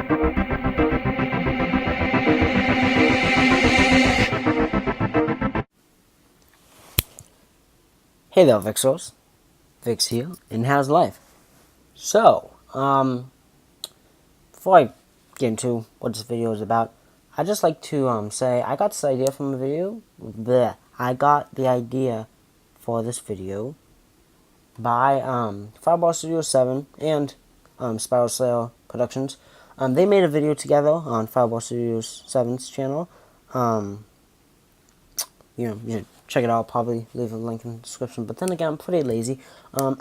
Hey there, Vixos. Vix here, and how's life? So, before I get into what this video is about, I'd just like to say I got this idea from a video. Bleh. I got the idea for this video by Fireball Studio 7 and Spiral Slayer Productions. They made a video together on Fireball Studio 7's channel. You should check it out. Probably leave a link in the description. But then again, I'm pretty lazy. Because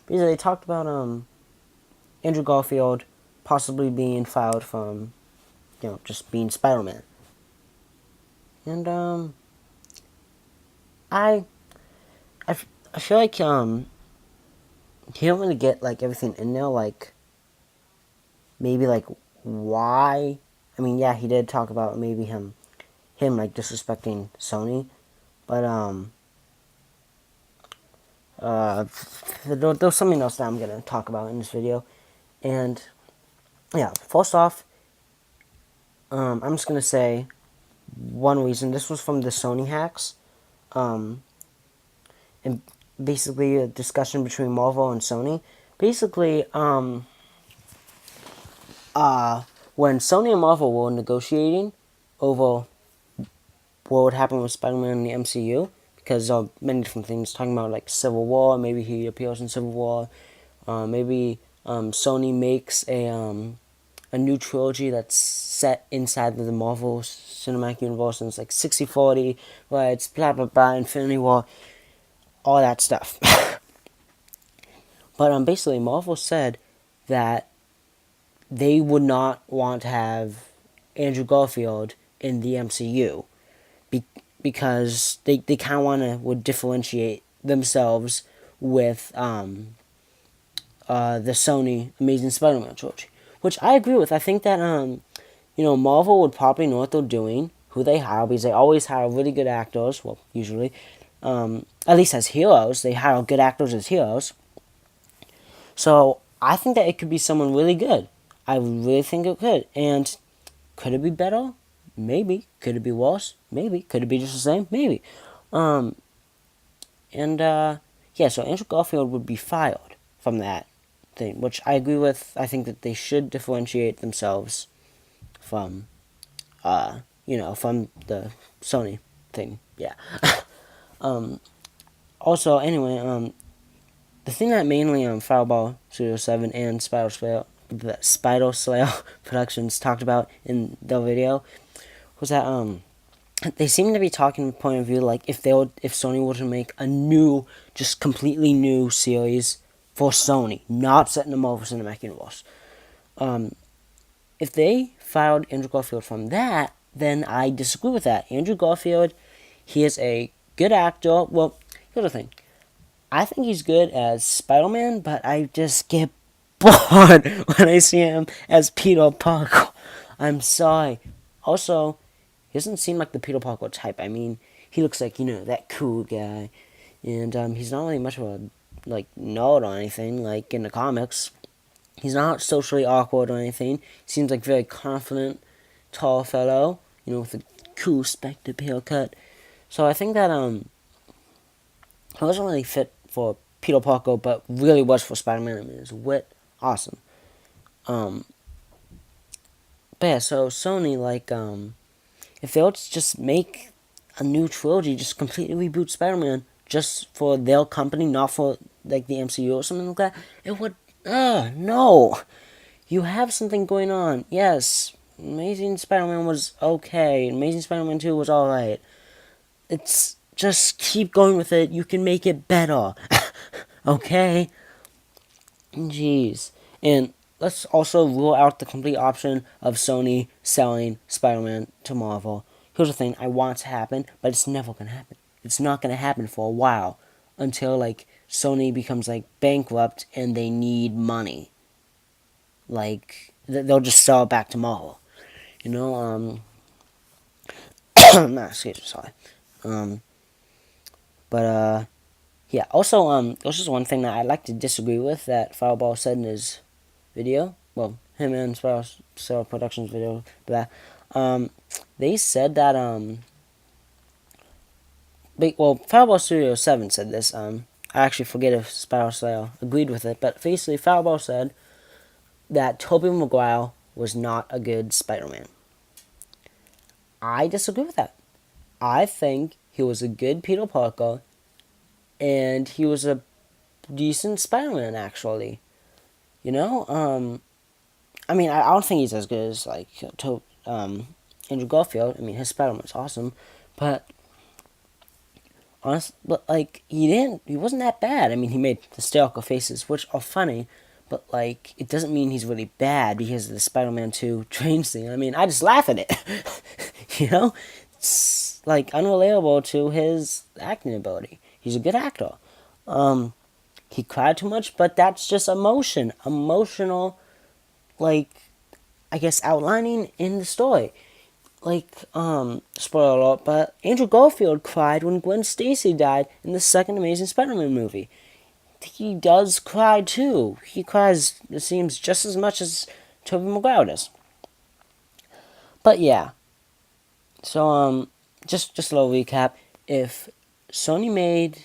they talked about Andrew Garfield possibly being fired from, just being Spider-Man. And I feel like he don't really get like everything in there. Like maybe like why. I mean, yeah, he did talk about maybe him like disrespecting Sony. But, there's something else that I'm going to talk about in this video. And, yeah, first off, I'm just going to say one reason. This was from the Sony hacks. And basically a discussion between Marvel and Sony. Basically, when Sony and Marvel were negotiating over what would happen with Spider-Man in the MCU, because many different things, talking about like Civil War, maybe he appears in Civil War, maybe Sony makes a new trilogy that's set inside of the Marvel Cinematic Universe, and it's like 60-40, where it's blah blah blah, Infinity War, all that stuff. But basically Marvel said that they would not want to have Andrew Garfield in the MCU. Because they kind of would differentiate themselves with the Sony Amazing Spider-Man trilogy, which I agree with. I think that Marvel would probably know what they're doing, who they hire, because they always hire really good actors. Well, usually, at least as heroes, they hire good actors as heroes. So I think that it could be someone really good. I really think it could, and could it be better? Maybe. Could it be worse? Maybe. Could it be just the same? Maybe. So Andrew Garfield would be fired from that thing, which I agree with. I think that they should differentiate themselves from, from the Sony thing. Yeah. Also, anyway, the thing that mainly Fireball Studio 7 and Spiral Slayer Productions talked about in their video was that they seem to be talking from the point of view like if Sony were to make a new, just completely new series for Sony, not set in the Marvel Cinematic Universe. If they fired Andrew Garfield from that, then I disagree with that. Andrew Garfield, he is a good actor. Well, here's the thing. I think he's good as Spider-Man, but I just get bored when I see him as Peter Parker. I'm sorry. Also, he doesn't seem like the Peter Parker type. I mean, he looks like, that cool guy. And he's not really much of a, nerd or anything, like in the comics. He's not socially awkward or anything. He seems like a very confident, tall fellow, with a cool spectred haircut. So I think that, he wasn't really fit for Peter Parker, but really was for Spider-Man. I mean, his wit, awesome. But yeah, so Sony, if they were to just make a new trilogy, just completely reboot Spider-Man, just for their company, not for, the MCU or something like that, it would, no. You have something going on. Yes, Amazing Spider-Man was okay. Amazing Spider-Man 2 was alright. It's, just keep going with it. You can make it better. Okay? Jeez. And let's also rule out the complete option of Sony selling Spider-Man to Marvel. Here's the thing, I want it to happen, but it's never gonna happen. It's not gonna happen for a while. Until, Sony becomes, bankrupt and they need money. They'll just sell it back to Marvel. Excuse me, sorry. Yeah, also, there's just one thing that I'd like to disagree with that Fireball said in his video. Well, him and Spiral Productions video, they said that, Fireball Studio 7 said this, I actually forget if Spiral Slayer agreed with it, but basically Fireball said that Tobey Maguire was not a good Spider-Man. I disagree with that. I think he was a good Peter Parker, and he was a decent Spider-Man, actually. You know, I mean, I don't think he's as good as, like, Andrew Garfield. I mean, his Spider-Man's awesome, but like, he wasn't that bad. I mean, he made hysterical faces, which are funny, but, like, it doesn't mean he's really bad because of the Spider-Man 2 train scene. I mean, I just laugh at it. You know? It's, like, unrelatable to his acting ability. He's a good actor. He cried too much, but that's just emotion. Emotional, like, I guess, outlining in the story. Like, spoiler alert, but Andrew Garfield cried when Gwen Stacy died in the second Amazing Spider-Man movie. He does cry, too. He cries, it seems, just as much as Tobey Maguire does. But, yeah. So, just a little recap. If Sony made,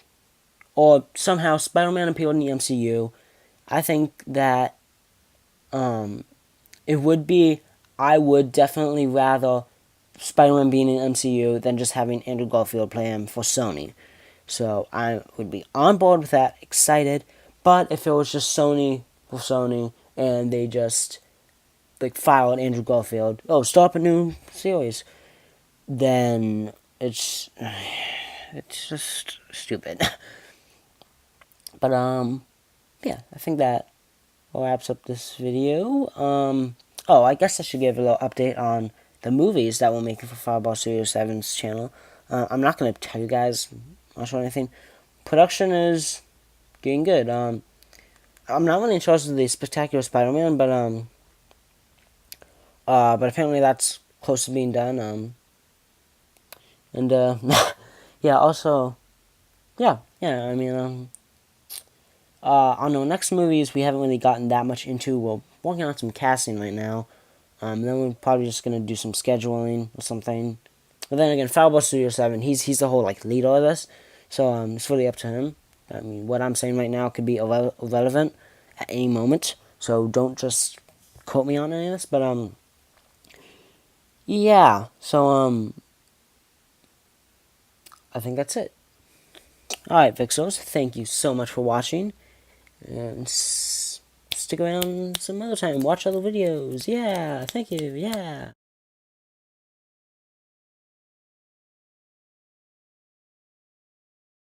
or somehow Spider-Man appeared in the MCU, I think that, it would be, I would definitely rather Spider-Man being in MCU than just having Andrew Garfield play him for Sony. So I would be on board with that, excited. But if it was just Sony for Sony and they just like filed Andrew Garfield, start a new series, then it's just stupid. But yeah, I think that wraps up this video. I guess I should give a little update on the movies that we're making for Fireball Studio 7's channel. I'm not going to tell you guys much or anything. Production is getting good. I'm not really in charge of the Spectacular Spider-Man, but apparently that's close to being done. Yeah, also, I mean, on the next movies, we haven't really gotten that much into. We're working on some casting right now. Then we're probably just going to do some scheduling or something. But then again, Fireball Studio 7, he's the whole, like, leader of this. So, it's really up to him. I mean, what I'm saying right now could be irrelevant at any moment. So, don't just quote me on any of this. But, yeah. So, I think that's it. Alright, Vixos, thank you so much for watching. And stick around some other time. Watch other videos. Yeah, thank you. Yeah.